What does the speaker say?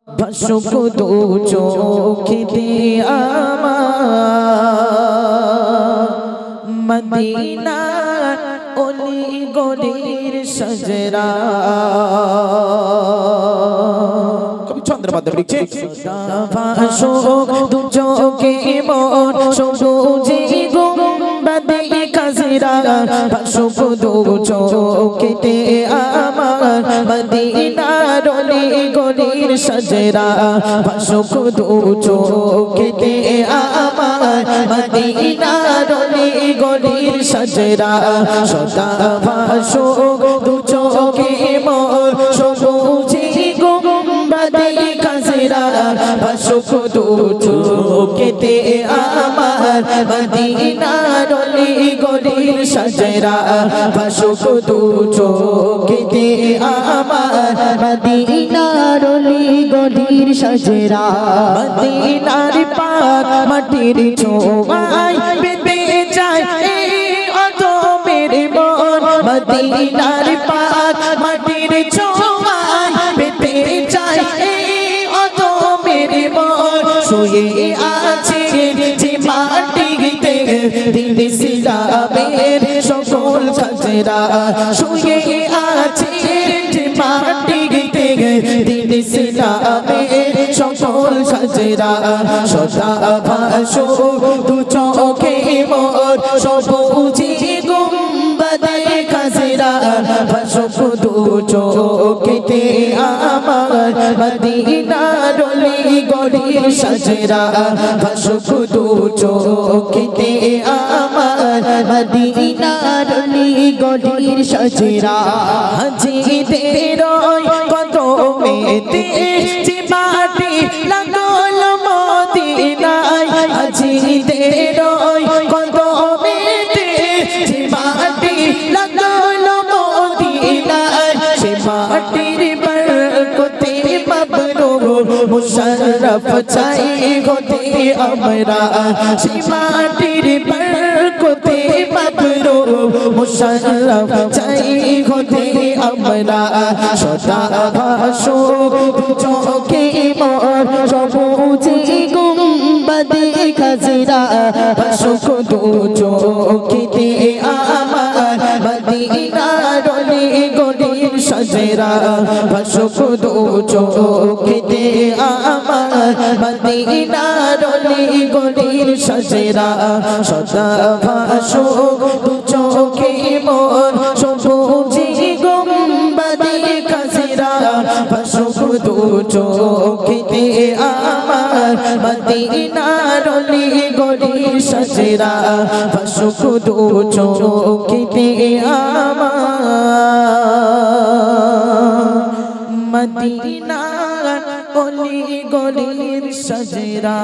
ভাসুক দু চোখেতে আমার মদিনার অলি গলির সজরা। কবি চন্দ্রমাধব লিখছে ভাসুক দু চোখে মোর সবুজে গুম্বাদে খাজরা। ভাসুক দু চোখেতে আমার মদিনার অলি গলির সজরা। ভাসুক দু চোখেতে আমার মদিনার অলি গলির সজরা। সদা ভাসুক দু চোখে মোর সবুজে গুম্বাদে খাজরা। ভাসুক দু চোখেতে আমার মদিনার অলি গলির সজরা। ভাসুক দু চোখেতে আমার মদিনার অলি গলির সজরা। মদিনার পাক মাটির ছোঁয়ায় বেঁধে যায় এই অদমের মন। মদিনার পাক মাটির ছোঁয়ায় বেঁধে যায় এই অদমের মন। শুয়ে আছে যে মাটিতে দিন ইসলামের সকল কাজরা। শুয়ে আছে যে মাটিতে দিন ইসলামের সকল কাজরা। সদা ভাসুক দু চোখে মোর সবুজে গুম্বাদে খাজরা। ভাসুক দু চোখেতে আমার মদিনার অলি গলির সজরা। ভাসুক দু চোখেতে আমার মদিনার অলি গলির সজরা। হাজিদের কদমেতে যে মাটি লাগল মদিনায়। হাজিদের কদমেতে যে মাটি লাগল মদিনায়। সে মাটির বরকতে মাবরুর মুশাররফ চাই হতে আমরা। সে মাটির বরকতে মাবরুর মুশাররফ চাই হতে আমরা। সদা ভাসুক দু চোখে মোর সবুজে গুম্বাদে খাজরা। ভাসুক দু চোখেতে আমার মদিনার অলি গলির সজরা। ভাসুক দু চোখেতে আমার মদিনার অলি গলির সজরা। সদা ভাসুক দু চোখে মোর সবুজে গুম্বাদে খাজরা। ভাসুক দু চোখেতে আমার মদিনার অলি গলির সজরা। ভাসুক দু চোখেতে আমার মদিনার অলি গলির সজরা।